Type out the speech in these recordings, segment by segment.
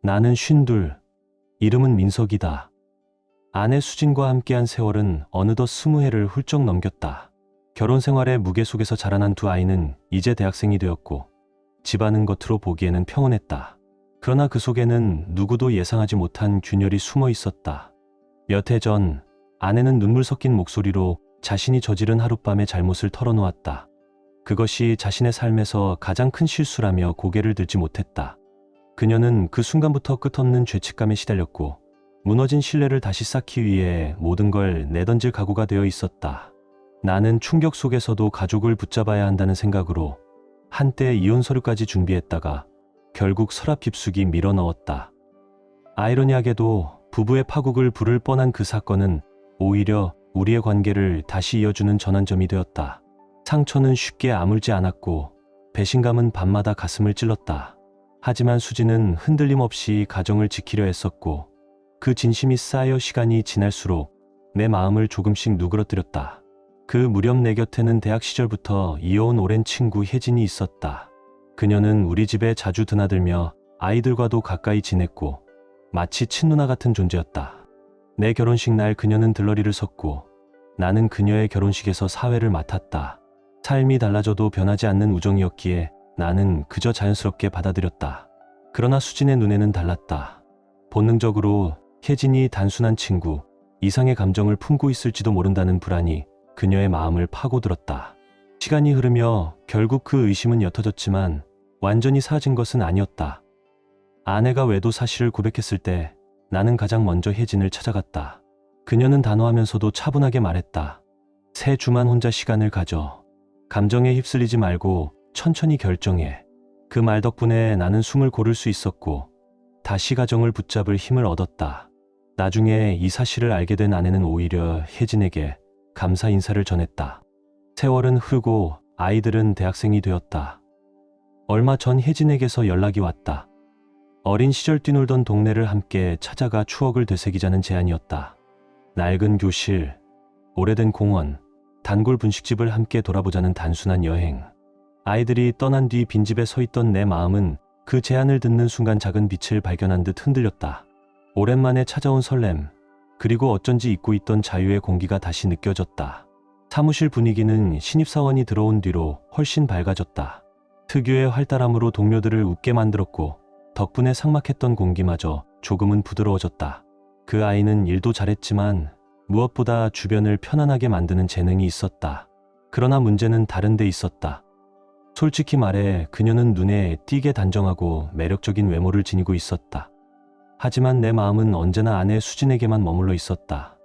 나는 52, 이름은 민석이다. 아내 수진과 함께한 세월은 어느덧 20해를 훌쩍 넘겼다. 결혼 생활의 무게 속에서 자라난 두 아이는 이제 대학생이 되었고 집안은 겉으로 보기에는 평온했다. 그러나 그 속에는 누구도 예상하지 못한 균열이 숨어 있었다. 몇 해 전 아내는 눈물 섞인 목소리로 자신이 저지른 하룻밤의 잘못을 털어놓았다. 그것이 자신의 삶에서 가장 큰 실수라며 고개를 들지 못했다. 그녀는 그 순간부터 끝없는 죄책감에 시달렸고 무너진 신뢰를 다시 쌓기 위해 모든 걸 내던질 각오가 되어 있었다. 나는 충격 속에서도 가족을 붙잡아야 한다는 생각으로 한때 이혼 서류까지 준비했다가 결국 서랍 깊숙이 밀어 넣었다. 아이러니하게도 부부의 파국을 부를 뻔한 그 사건은 오히려 우리의 관계를 다시 이어주는 전환점이 되었다. 상처는 쉽게 아물지 않았고 배신감은 밤마다 가슴을 찔렀다. 하지만 수지는 흔들림 없이 가정을 지키려 했었고 그 진심이 쌓여 시간이 지날수록 내 마음을 조금씩 누그러뜨렸다. 그 무렵 내 곁에는 대학 시절부터 이어온 오랜 친구 혜진이 있었다. 그녀는 우리 집에 자주 드나들며 아이들과도 가까이 지냈고 마치 친누나 같은 존재였다. 내 결혼식 날 그녀는 들러리를 섰고 나는 그녀의 결혼식에서 사회를 맡았다. 삶이 달라져도 변하지 않는 우정이었기에 나는 그저 자연스럽게 받아들였다. 그러나 수진의 눈에는 달랐다. 본능적으로 혜진이 단순한 친구, 이상의 감정을 품고 있을지도 모른다는 불안이 그녀의 마음을 파고들었다. 시간이 흐르며 결국 그 의심은 옅어졌지만 완전히 사라진 것은 아니었다. 아내가 외도 사실을 고백했을 때 나는 가장 먼저 혜진을 찾아갔다. 그녀는 단호하면서도 차분하게 말했다. 3주만 혼자 시간을 가져. 감정에 휩쓸리지 말고 천천히 결정해. 그 말 덕분에 나는 숨을 고를 수 있었고 다시 가정을 붙잡을 힘을 얻었다. 나중에 이 사실을 알게 된 아내는 오히려 혜진에게 감사 인사를 전했다. 세월은 흐르고 아이들은 대학생이 되었다. 얼마 전 혜진에게서 연락이 왔다. 어린 시절 뛰놀던 동네를 함께 찾아가 추억을 되새기자는 제안이었다. 낡은 교실, 오래된 공원, 단골 분식집을 함께 돌아보자는 단순한 여행. 아이들이 떠난 뒤 빈집에 서 있던 내 마음은 그 제안을 듣는 순간 작은 빛을 발견한 듯 흔들렸다. 오랜만에 찾아온 설렘, 그리고 어쩐지 잊고 있던 자유의 공기가 다시 느껴졌다. 사무실 분위기는 신입사원이 들어온 뒤로 훨씬 밝아졌다. 특유의 활달함으로 동료들을 웃게 만들었고 덕분에 삭막했던 공기마저 조금은 부드러워졌다. 그 아이는 일도 잘했지만 무엇보다 주변을 편안하게 만드는 재능이 있었다. 그러나 문제는 다른 데 있었다. 솔직히 말해 그녀는 눈에 띄게 단정하고 매력적인 외모를 지니고 있었다. 하지만 내 마음은 언제나 아내 수진에게만 머물러 있었다.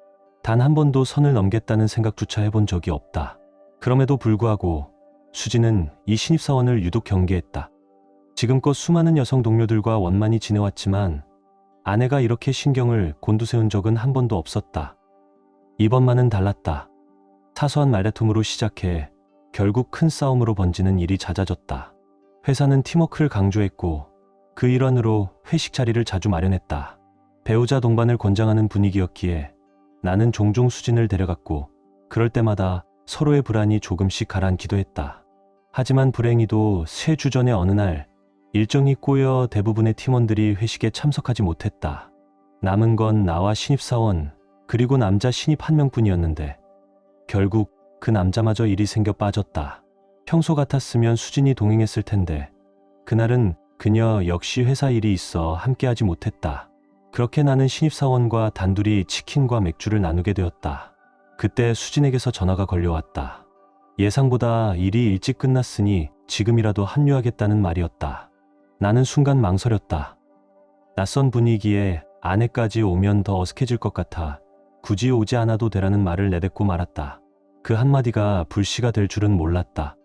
단 한 번도 선을 넘겠다는 생각조차 해본 적이 없다. 그럼에도 불구하고 수진은 이 신입사원을 유독 경계했다. 지금껏 수많은 여성 동료들과 원만히 지내왔지만 아내가 이렇게 신경을 곤두세운 적은 한 번도 없었다. 이번만은 달랐다. 사소한 말다툼으로 시작해 결국 큰 싸움으로 번지는 일이 잦아졌다. 회사는 팀워크를 강조했고 그 일환으로 회식 자리를 자주 마련했다. 배우자 동반을 권장하는 분위기였기에 나는 종종 수진을 데려갔고 그럴 때마다 서로의 불안이 조금씩 가라앉기도 했다. 하지만 불행히도 3주 전의 어느 날 일정이 꼬여 대부분의 팀원들이 회식에 참석하지 못했다. 남은 건 나와 신입사원 그리고 남자 신입 1명뿐이었는데 결국 그 남자마저 일이 생겨 빠졌다. 평소 같았으면 수진이 동행했을 텐데 그날은 그녀 역시 회사 일이 있어 함께하지 못했다. 그렇게 나는 신입사원과 단둘이 치킨과 맥주를 나누게 되었다. 그때 수진에게서 전화가 걸려왔다. 예상보다 일이 일찍 끝났으니 지금이라도 합류하겠다는 말이었다. 나는 순간 망설였다. 낯선 분위기에 아내까지 오면 더 어색해질 것 같아 굳이 오지 않아도 되라는 말을 내뱉고 말았다. 그 한마디가 불씨가 될 줄은 몰랐다.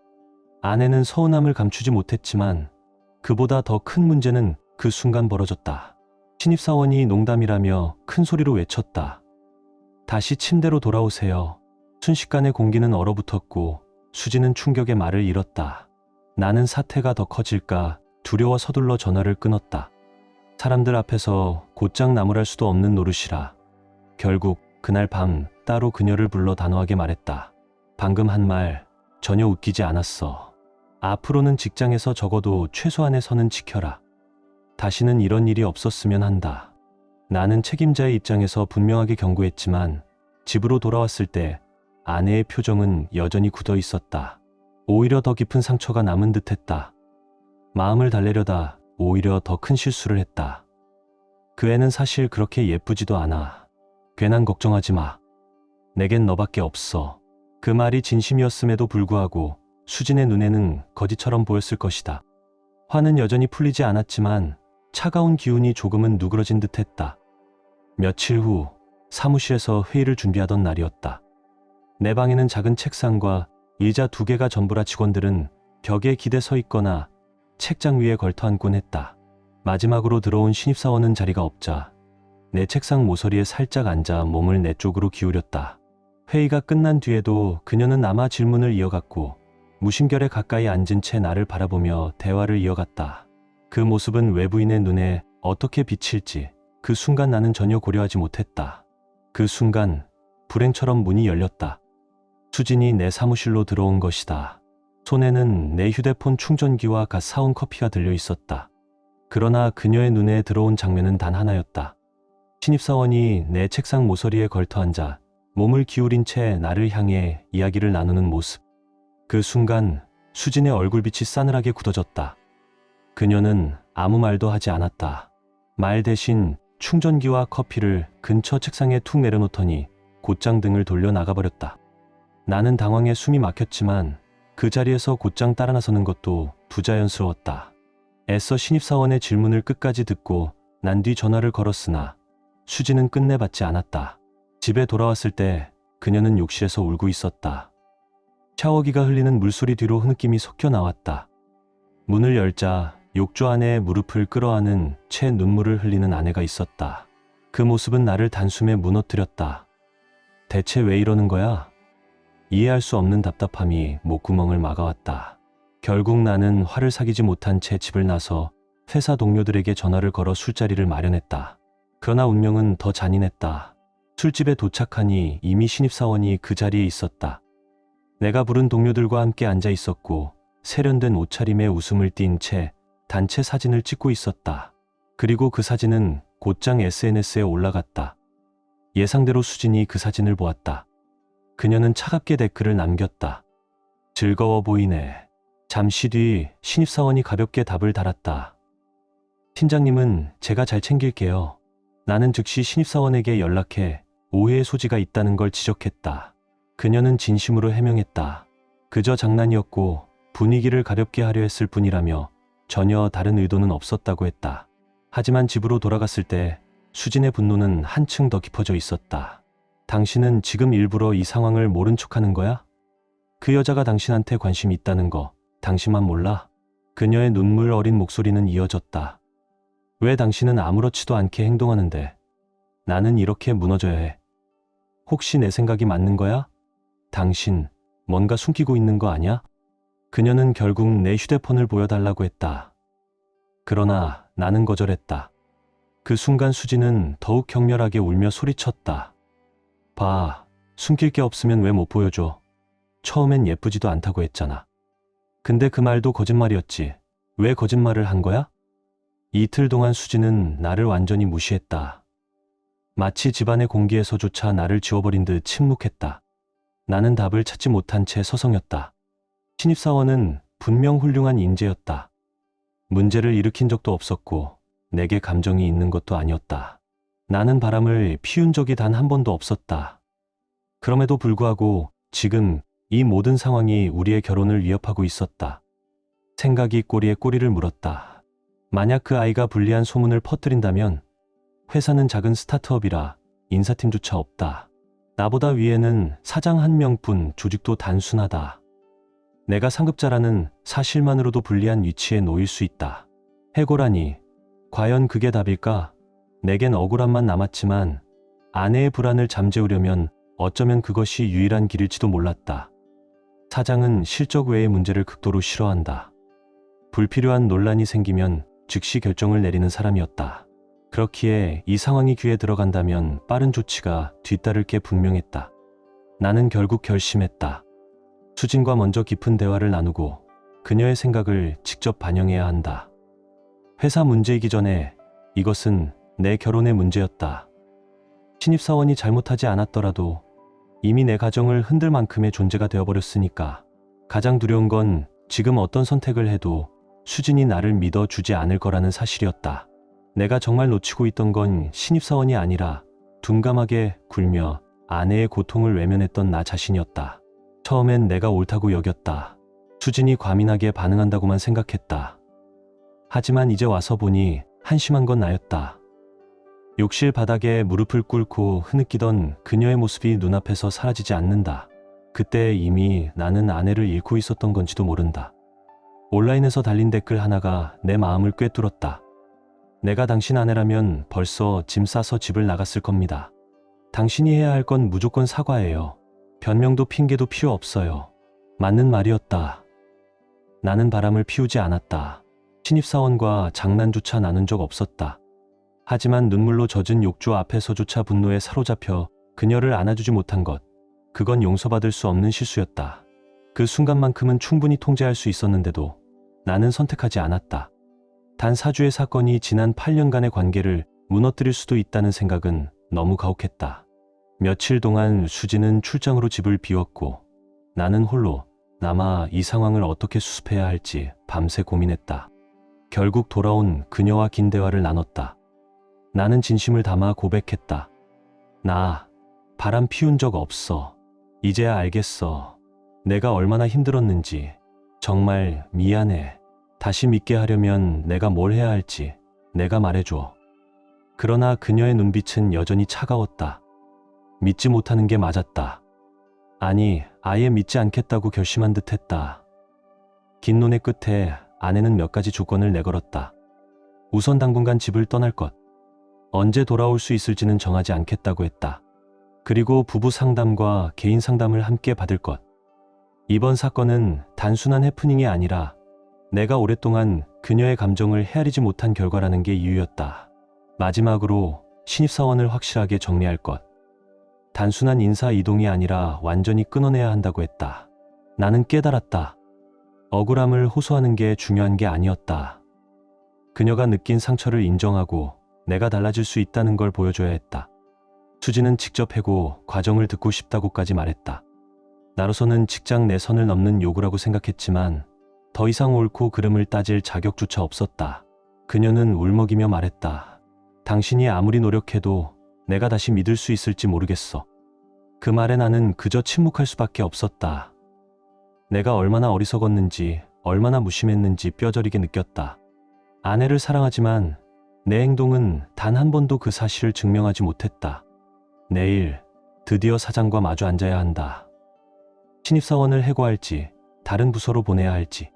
아내는 서운함을 감추지 못했지만 그보다 더 큰 문제는 그 순간 벌어졌다. 신입사원이 농담이라며 큰 소리로 외쳤다. 다시 침대로 돌아오세요. 순식간에 공기는 얼어붙었고 수지는 충격에 말을 잃었다. 나는 사태가 더 커질까 두려워 서둘러 전화를 끊었다. 사람들 앞에서 곧장 나무랄 수도 없는 노릇이라. 결국 그날 밤 따로 그녀를 불러 단호하게 말했다. 방금 한 말 전혀 웃기지 않았어. 앞으로는 직장에서 적어도 최소한의 선은 지켜라. 다시는 이런 일이 없었으면 한다. 나는 책임자의 입장에서 분명하게 경고했지만 집으로 돌아왔을 때 아내의 표정은 여전히 굳어 있었다. 오히려 더 깊은 상처가 남은 듯했다. 마음을 달래려다 오히려 더 큰 실수를 했다. 그 애는 사실 그렇게 예쁘지도 않아. 괜한 걱정하지 마. 내겐 너밖에 없어. 그 말이 진심이었음에도 불구하고 수진의 눈에는 거짓처럼 보였을 것이다. 화는 여전히 풀리지 않았지만 차가운 기운이 조금은 누그러진 듯했다. 며칠 후 사무실에서 회의를 준비하던 날이었다. 내 방에는 작은 책상과 의자 2개가 전부라 직원들은 벽에 기대 서 있거나 책장 위에 걸터 앉곤 했다. 마지막으로 들어온 신입사원은 자리가 없자 내 책상 모서리에 살짝 앉아 몸을 내 쪽으로 기울였다. 회의가 끝난 뒤에도 그녀는 아마 질문을 이어갔고 무심결에 가까이 앉은 채 나를 바라보며 대화를 이어갔다. 그 모습은 외부인의 눈에 어떻게 비칠지 그 순간 나는 전혀 고려하지 못했다. 그 순간 불행처럼 문이 열렸다. 수진이 내 사무실로 들어온 것이다. 손에는 내 휴대폰 충전기와 갓 사온 커피가 들려 있었다. 그러나 그녀의 눈에 들어온 장면은 단 하나였다. 신입사원이 내 책상 모서리에 걸터 앉아 몸을 기울인 채 나를 향해 이야기를 나누는 모습. 그 순간 수진의 얼굴빛이 싸늘하게 굳어졌다. 그녀는 아무 말도 하지 않았다. 말 대신 충전기와 커피를 근처 책상에 툭 내려놓더니 곧장 등을 돌려 나가버렸다. 나는 당황해 숨이 막혔지만 그 자리에서 곧장 따라 나서는 것도 부자연스러웠다. 애써 신입사원의 질문을 끝까지 듣고 난 뒤 전화를 걸었으나 수진은 끝내 받지 않았다. 집에 돌아왔을 때 그녀는 욕실에서 울고 있었다. 샤워기가 흘리는 물소리 뒤로 흐느낌이 섞여 나왔다. 문을 열자 욕조 안에 무릎을 끌어안은 채 눈물을 흘리는 아내가 있었다. 그 모습은 나를 단숨에 무너뜨렸다. 대체 왜 이러는 거야? 이해할 수 없는 답답함이 목구멍을 막아왔다. 결국 나는 화를 사귀지 못한 채 집을 나서 회사 동료들에게 전화를 걸어 술자리를 마련했다. 그러나 운명은 더 잔인했다. 술집에 도착하니 이미 신입사원이 그 자리에 있었다. 내가 부른 동료들과 함께 앉아 있었고 세련된 옷차림에 웃음을 띤 채 단체 사진을 찍고 있었다. 그리고 그 사진은 곧장 SNS에 올라갔다. 예상대로 수진이 그 사진을 보았다. 그녀는 차갑게 댓글을 남겼다. 즐거워 보이네. 잠시 뒤 신입사원이 가볍게 답을 달았다. 팀장님은 제가 잘 챙길게요. 나는 즉시 신입사원에게 연락해 오해의 소지가 있다는 걸 지적했다. 그녀는 진심으로 해명했다. 그저 장난이었고 분위기를 가볍게 하려 했을 뿐이라며 전혀 다른 의도는 없었다고 했다. 하지만 집으로 돌아갔을 때 수진의 분노는 한층 더 깊어져 있었다. 당신은 지금 일부러 이 상황을 모른 척하는 거야? 그 여자가 당신한테 관심이 있다는 거 당신만 몰라? 그녀의 눈물 어린 목소리는 이어졌다. 왜 당신은 아무렇지도 않게 행동하는데 나는 이렇게 무너져야 해? 혹시 내 생각이 맞는 거야? 당신 뭔가 숨기고 있는 거 아니야? 그녀는 결국 내 휴대폰을 보여달라고 했다. 그러나 나는 거절했다. 그 순간 수진은 더욱 격렬하게 울며 소리쳤다. 봐, 숨길 게 없으면 왜 못 보여줘? 처음엔 예쁘지도 않다고 했잖아. 근데 그 말도 거짓말이었지. 왜 거짓말을 한 거야? 이틀 동안 수진은 나를 완전히 무시했다. 마치 집안의 공기에서조차 나를 지워버린 듯 침묵했다. 나는 답을 찾지 못한 채 서성였다. 신입사원은 분명 훌륭한 인재였다. 문제를 일으킨 적도 없었고 내게 감정이 있는 것도 아니었다. 나는 바람을 피운 적이 단 한 번도 없었다. 그럼에도 불구하고 지금 이 모든 상황이 우리의 결혼을 위협하고 있었다. 생각이 꼬리에 꼬리를 물었다. 만약 그 아이가 불리한 소문을 퍼뜨린다면 회사는 작은 스타트업이라 인사팀조차 없다. 나보다 위에는 사장 1명뿐, 조직도 단순하다. 내가 상급자라는 사실만으로도 불리한 위치에 놓일 수 있다. 해고라니, 과연 그게 답일까? 내겐 억울함만 남았지만 아내의 불안을 잠재우려면 어쩌면 그것이 유일한 길일지도 몰랐다. 사장은 실적 외의 문제를 극도로 싫어한다. 불필요한 논란이 생기면 즉시 결정을 내리는 사람이었다. 그렇기에 이 상황이 귀에 들어간다면 빠른 조치가 뒤따를 게 분명했다. 나는 결국 결심했다. 수진과 먼저 깊은 대화를 나누고 그녀의 생각을 직접 반영해야 한다. 회사 문제이기 전에 이것은 내 결혼의 문제였다. 신입사원이 잘못하지 않았더라도 이미 내 가정을 흔들 만큼의 존재가 되어버렸으니까 가장 두려운 건 지금 어떤 선택을 해도 수진이 나를 믿어주지 않을 거라는 사실이었다. 내가 정말 놓치고 있던 건 신입사원이 아니라 둔감하게 굴며 아내의 고통을 외면했던 나 자신이었다. 처음엔 내가 옳다고 여겼다. 수진이 과민하게 반응한다고만 생각했다. 하지만 이제 와서 보니 한심한 건 나였다. 욕실 바닥에 무릎을 꿇고 흐느끼던 그녀의 모습이 눈앞에서 사라지지 않는다. 그때 이미 나는 아내를 잃고 있었던 건지도 모른다. 온라인에서 달린 댓글 하나가 내 마음을 꿰뚫었다. 내가 당신 아내라면 벌써 짐 싸서 집을 나갔을 겁니다. 당신이 해야 할 건 무조건 사과예요. 변명도 핑계도 필요 없어요. 맞는 말이었다. 나는 바람을 피우지 않았다. 신입사원과 장난조차 나눈 적 없었다. 하지만 눈물로 젖은 욕조 앞에서조차 분노에 사로잡혀 그녀를 안아주지 못한 것, 그건 용서받을 수 없는 실수였다. 그 순간만큼은 충분히 통제할 수 있었는데도 나는 선택하지 않았다. 단 4주의 사건이 지난 8년간의 관계를 무너뜨릴 수도 있다는 생각은 너무 가혹했다. 며칠 동안 수진은 출장으로 집을 비웠고 나는 홀로 남아 이 상황을 어떻게 수습해야 할지 밤새 고민했다. 결국 돌아온 그녀와 긴 대화를 나눴다. 나는 진심을 담아 고백했다. 나 바람 피운 적 없어. 이제야 알겠어. 내가 얼마나 힘들었는지. 정말 미안해. 다시 믿게 하려면 내가 뭘 해야 할지 내가 말해줘. 그러나 그녀의 눈빛은 여전히 차가웠다. 믿지 못하는 게 맞았다. 아니, 아예 믿지 않겠다고 결심한 듯 했다. 긴 논의 끝에 아내는 몇 가지 조건을 내걸었다. 우선 당분간 집을 떠날 것. 언제 돌아올 수 있을지는 정하지 않겠다고 했다. 그리고 부부 상담과 개인 상담을 함께 받을 것. 이번 사건은 단순한 해프닝이 아니라 내가 오랫동안 그녀의 감정을 헤아리지 못한 결과라는 게 이유였다. 마지막으로 신입사원을 확실하게 정리할 것. 단순한 인사 이동이 아니라 완전히 끊어내야 한다고 했다. 나는 깨달았다. 억울함을 호소하는 게 중요한 게 아니었다. 그녀가 느낀 상처를 인정하고 내가 달라질 수 있다는 걸 보여줘야 했다. 수지는 직접 해고 과정을 듣고 싶다고까지 말했다. 나로서는 직장 내 선을 넘는 요구라고 생각했지만 더 이상 옳고 그름을 따질 자격조차 없었다. 그녀는 울먹이며 말했다. 당신이 아무리 노력해도 내가 다시 믿을 수 있을지 모르겠어. 그 말에 나는 그저 침묵할 수밖에 없었다. 내가 얼마나 어리석었는지, 얼마나 무심했는지 뼈저리게 느꼈다. 아내를 사랑하지만 내 행동은 단 한 번도 그 사실을 증명하지 못했다. 내일 드디어 사장과 마주 앉아야 한다. 신입사원을 해고할지 다른 부서로 보내야 할지.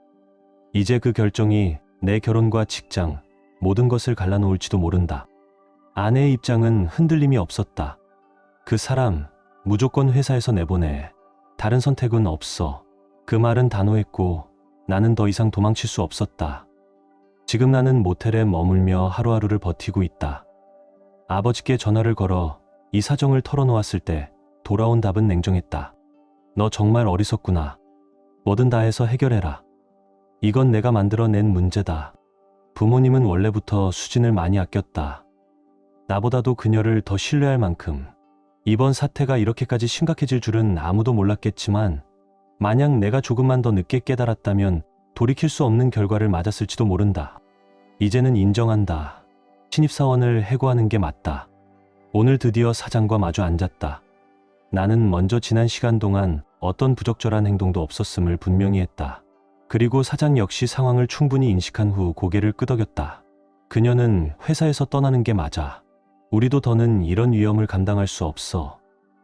이제 그 결정이 내 결혼과 직장, 모든 것을 갈라놓을지도 모른다. 아내의 입장은 흔들림이 없었다. 그 사람 무조건 회사에서 내보내. 다른 선택은 없어. 그 말은 단호했고 나는 더 이상 도망칠 수 없었다. 지금 나는 모텔에 머물며 하루하루를 버티고 있다. 아버지께 전화를 걸어 이 사정을 털어놓았을 때 돌아온 답은 냉정했다. 너 정말 어리석구나. 뭐든 다 해서 해결해라. 이건 내가 만들어낸 문제다. 부모님은 원래부터 수진을 많이 아꼈다. 나보다도 그녀를 더 신뢰할 만큼. 이번 사태가 이렇게까지 심각해질 줄은 아무도 몰랐겠지만 만약 내가 조금만 더 늦게 깨달았다면 돌이킬 수 없는 결과를 맞았을지도 모른다. 이제는 인정한다. 신입사원을 해고하는 게 맞다. 오늘 드디어 사장과 마주 앉았다. 나는 먼저 지난 시간 동안 어떤 부적절한 행동도 없었음을 분명히 했다. 그리고 사장 역시 상황을 충분히 인식한 후 고개를 끄덕였다. 그녀는 회사에서 떠나는 게 맞아. 우리도 더는 이런 위험을 감당할 수 없어.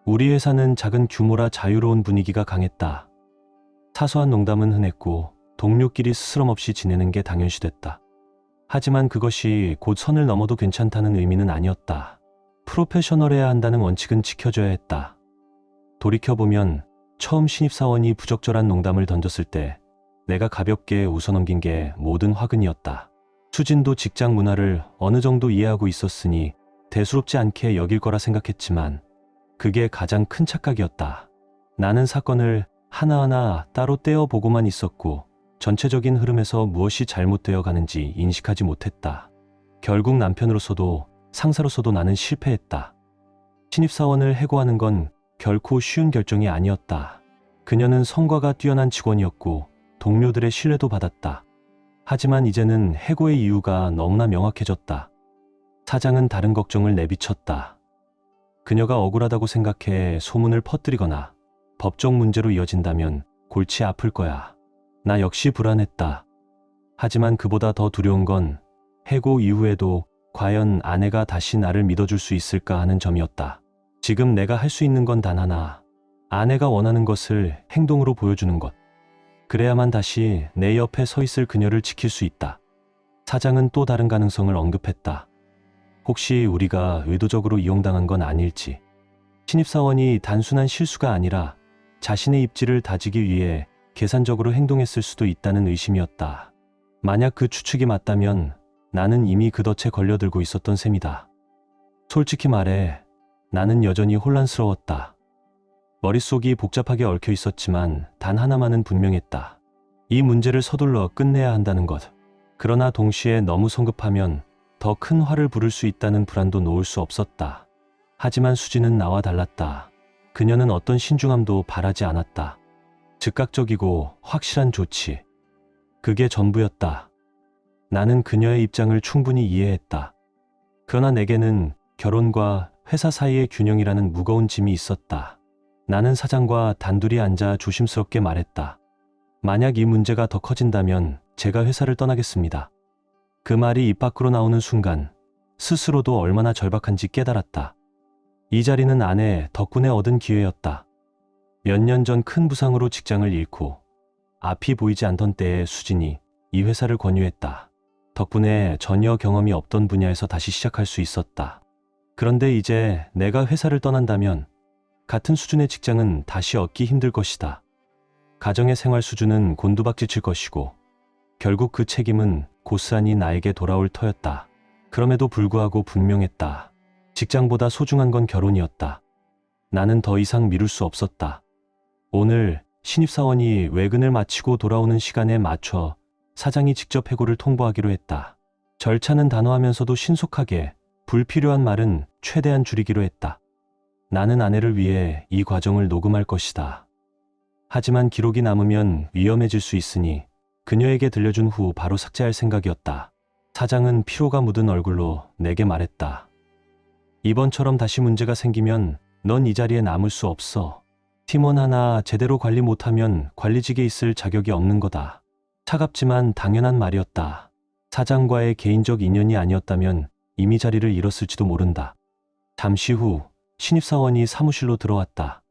우리 회사는 작은 규모라 자유로운 분위기가 강했다. 사소한 농담은 흔했고 동료끼리 스스럼 없이 지내는 게 당연시됐다. 하지만 그것이 곧 선을 넘어도 괜찮다는 의미는 아니었다. 프로페셔널해야 한다는 원칙은 지켜줘야 했다. 돌이켜보면 처음 신입사원이 부적절한 농담을 던졌을 때 내가 가볍게 웃어넘긴 게 모든 화근이었다. 수진도 직장 문화를 어느 정도 이해하고 있었으니 대수롭지 않게 여길 거라 생각했지만 그게 가장 큰 착각이었다. 나는 사건을 하나하나 따로 떼어보고만 있었고 전체적인 흐름에서 무엇이 잘못되어 가는지 인식하지 못했다. 결국 남편으로서도 상사로서도 나는 실패했다. 신입사원을 해고하는 건 결코 쉬운 결정이 아니었다. 그녀는 성과가 뛰어난 직원이었고 동료들의 신뢰도 받았다. 하지만 이제는 해고의 이유가 너무나 명확해졌다. 사장은 다른 걱정을 내비쳤다. 그녀가 억울하다고 생각해 소문을 퍼뜨리거나 법적 문제로 이어진다면 골치 아플 거야. 나 역시 불안했다. 하지만 그보다 더 두려운 건 해고 이후에도 과연 아내가 다시 나를 믿어줄 수 있을까 하는 점이었다. 지금 내가 할 수 있는 건 단 하나. 아내가 원하는 것을 행동으로 보여주는 것. 그래야만 다시 내 옆에 서 있을 그녀를 지킬 수 있다. 사장은 또 다른 가능성을 언급했다. 혹시 우리가 의도적으로 이용당한 건 아닐지. 신입사원이 단순한 실수가 아니라 자신의 입지를 다지기 위해 계산적으로 행동했을 수도 있다는 의심이었다. 만약 그 추측이 맞다면 나는 이미 그 덫에 걸려들고 있었던 셈이다. 솔직히 말해 나는 여전히 혼란스러웠다. 머릿속이 복잡하게 얽혀 있었지만 단 하나만은 분명했다. 이 문제를 서둘러 끝내야 한다는 것. 그러나 동시에 너무 성급하면 더 큰 화를 부를 수 있다는 불안도 놓을 수 없었다. 하지만 수지는 나와 달랐다. 그녀는 어떤 신중함도 바라지 않았다. 즉각적이고 확실한 조치. 그게 전부였다. 나는 그녀의 입장을 충분히 이해했다. 그러나 내게는 결혼과 회사 사이의 균형이라는 무거운 짐이 있었다. 나는 사장과 단둘이 앉아 조심스럽게 말했다. 만약 이 문제가 더 커진다면 제가 회사를 떠나겠습니다. 그 말이 입 밖으로 나오는 순간 스스로도 얼마나 절박한지 깨달았다. 이 자리는 아내 덕분에 얻은 기회였다. 몇 년 전 큰 부상으로 직장을 잃고 앞이 보이지 않던 때에 수진이 이 회사를 권유했다. 덕분에 전혀 경험이 없던 분야에서 다시 시작할 수 있었다. 그런데 이제 내가 회사를 떠난다면 같은 수준의 직장은 다시 얻기 힘들 것이다. 가정의 생활 수준은 곤두박질칠 것이고 결국 그 책임은 고스란히 나에게 돌아올 터였다. 그럼에도 불구하고 분명했다. 직장보다 소중한 건 결혼이었다. 나는 더 이상 미룰 수 없었다. 오늘 신입사원이 외근을 마치고 돌아오는 시간에 맞춰 사장이 직접 해고를 통보하기로 했다. 절차는 단호하면서도 신속하게, 불필요한 말은 최대한 줄이기로 했다. 나는 아내를 위해 이 과정을 녹음할 것이다. 하지만 기록이 남으면 위험해질 수 있으니 그녀에게 들려준 후 바로 삭제할 생각이었다. 사장은 피로가 묻은 얼굴로 내게 말했다. 이번처럼 다시 문제가 생기면 넌 이 자리에 남을 수 없어. 팀원 하나 제대로 관리 못하면 관리직에 있을 자격이 없는 거다. 차갑지만 당연한 말이었다. 사장과의 개인적 인연이 아니었다면 이미 자리를 잃었을지도 모른다. 잠시 후 신입사원이 사무실로 들어왔다.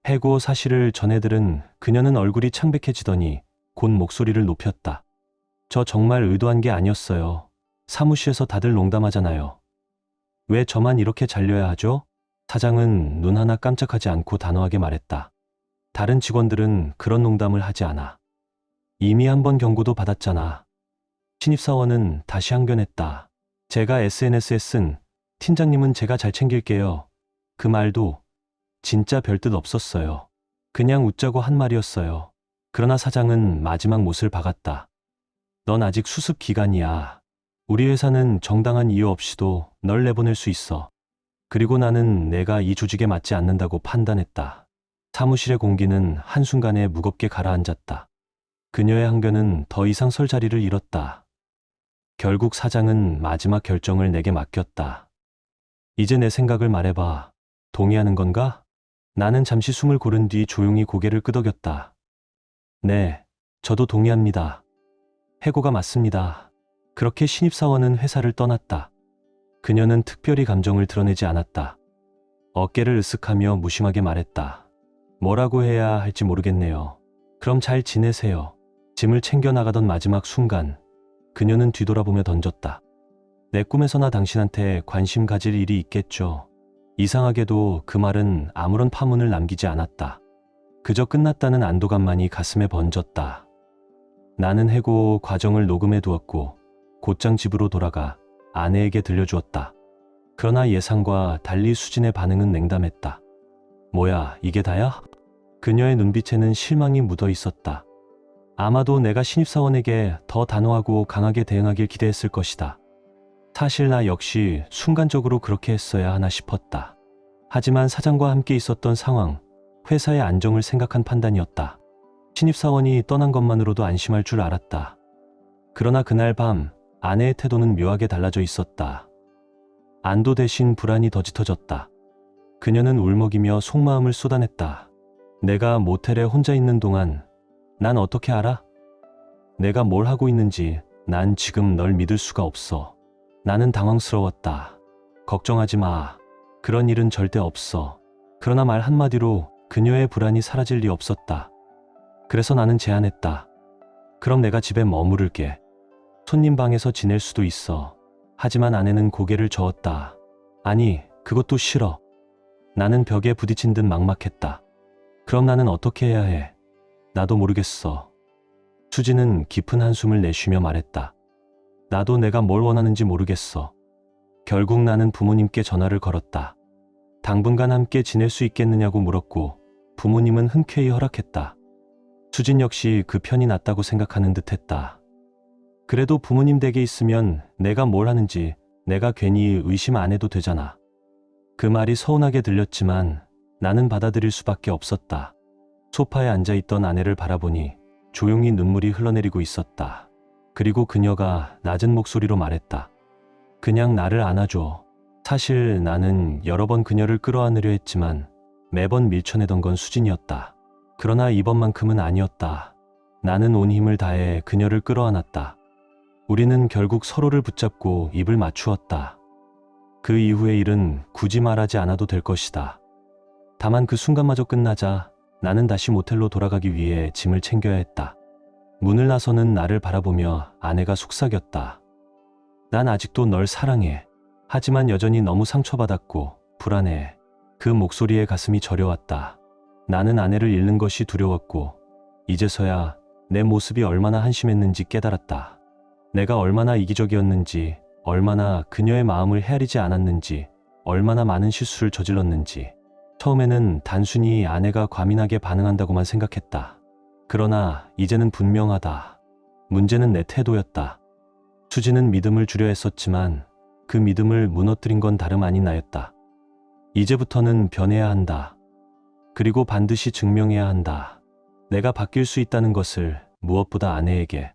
해고 사실을 전해들은 그녀는 얼굴이 창백해지더니 곧 목소리를 높였다. 저 정말 의도한 게 아니었어요. 사무실에서 다들 농담하잖아요. 왜 저만 이렇게 잘려야 하죠? 사장은 눈 하나 깜짝하지 않고 단호하게 말했다. 다른 직원들은 그런 농담을 하지 않아. 이미 한 번 경고도 받았잖아. 신입사원은 다시 항변했다. 제가 SNS에 쓴 팀장님은 제가 잘 챙길게요. 그 말도 진짜 별뜻 없었어요. 그냥 웃자고 한 말이었어요. 그러나 사장은 마지막 못을 박았다. 넌 아직 수습 기간이야. 우리 회사는 정당한 이유 없이도 널 내보낼 수 있어. 그리고 나는 내가 이 조직에 맞지 않는다고 판단했다. 사무실의 공기는 한순간에 무겁게 가라앉았다. 그녀의 항변은 더 이상 설 자리를 잃었다. 결국 사장은 마지막 결정을 내게 맡겼다. 이제 내 생각을 말해봐. 동의하는 건가? 나는 잠시 숨을 고른 뒤 조용히 고개를 끄덕였다. 네, 저도 동의합니다. 해고가 맞습니다. 그렇게 신입사원은 회사를 떠났다. 그녀는 특별히 감정을 드러내지 않았다. 어깨를 으쓱하며 무심하게 말했다. 뭐라고 해야 할지 모르겠네요. 그럼 잘 지내세요. 짐을 챙겨 나가던 마지막 순간 그녀는 뒤돌아보며 던졌다. 내 꿈에서나 당신한테 관심 가질 일이 있겠죠. 이상하게도 그 말은 아무런 파문을 남기지 않았다. 그저 끝났다는 안도감만이 가슴에 번졌다. 나는 해고 과정을 녹음해 두었고 곧장 집으로 돌아가 아내에게 들려주었다. 그러나 예상과 달리 수진의 반응은 냉담했다. 뭐야, 이게 다야? 그녀의 눈빛에는 실망이 묻어 있었다. 아마도 내가 신입사원에게 더 단호하고 강하게 대응하길 기대했을 것이다. 사실 나 역시 순간적으로 그렇게 했어야 하나 싶었다. 하지만 사장과 함께 있었던 상황, 회사의 안정을 생각한 판단이었다. 신입사원이 떠난 것만으로도 안심할 줄 알았다. 그러나 그날 밤 아내의 태도는 묘하게 달라져 있었다. 안도 대신 불안이 더 짙어졌다. 그녀는 울먹이며 속마음을 쏟아냈다. 내가 모텔에 혼자 있는 동안 난 어떻게 알아? 내가 뭘 하고 있는지 난 지금 널 믿을 수가 없어. 나는 당황스러웠다. 걱정하지 마. 그런 일은 절대 없어. 그러나 말 한마디로 그녀의 불안이 사라질 리 없었다. 그래서 나는 제안했다. 그럼 내가 집에 머무를게. 손님 방에서 지낼 수도 있어. 하지만 아내는 고개를 저었다. 아니, 그것도 싫어. 나는 벽에 부딪힌 듯 막막했다. 그럼 나는 어떻게 해야 해? 나도 모르겠어. 수지는 깊은 한숨을 내쉬며 말했다. 나도 내가 뭘 원하는지 모르겠어. 결국 나는 부모님께 전화를 걸었다. 당분간 함께 지낼 수 있겠느냐고 물었고 부모님은 흔쾌히 허락했다. 수진 역시 그 편이 낫다고 생각하는 듯했다. 그래도 부모님 댁에 있으면 내가 뭘 하는지 내가 괜히 의심 안 해도 되잖아. 그 말이 서운하게 들렸지만 나는 받아들일 수밖에 없었다. 소파에 앉아있던 아내를 바라보니 조용히 눈물이 흘러내리고 있었다. 그리고 그녀가 낮은 목소리로 말했다. 그냥 나를 안아줘. 사실 나는 여러 번 그녀를 끌어안으려 했지만 매번 밀쳐내던 건 수진이었다. 그러나 이번만큼은 아니었다. 나는 온 힘을 다해 그녀를 끌어안았다. 우리는 결국 서로를 붙잡고 입을 맞추었다. 그 이후의 일은 굳이 말하지 않아도 될 것이다. 다만 그 순간마저 끝나자 나는 다시 모텔로 돌아가기 위해 짐을 챙겨야 했다. 문을 나서는 나를 바라보며 아내가 속삭였다. 난 아직도 널 사랑해. 하지만 여전히 너무 상처받았고 불안해. 그 목소리에 가슴이 저려왔다. 나는 아내를 잃는 것이 두려웠고 이제서야 내 모습이 얼마나 한심했는지 깨달았다. 내가 얼마나 이기적이었는지, 얼마나 그녀의 마음을 헤아리지 않았는지, 얼마나 많은 실수를 저질렀는지. 처음에는 단순히 아내가 과민하게 반응한다고만 생각했다. 그러나 이제는 분명하다. 문제는 내 태도였다. 수지는 믿음을 주려 했었지만 그 믿음을 무너뜨린 건 다름 아닌 나였다. 이제부터는 변해야 한다. 그리고 반드시 증명해야 한다. 내가 바뀔 수 있다는 것을 무엇보다 아내에게.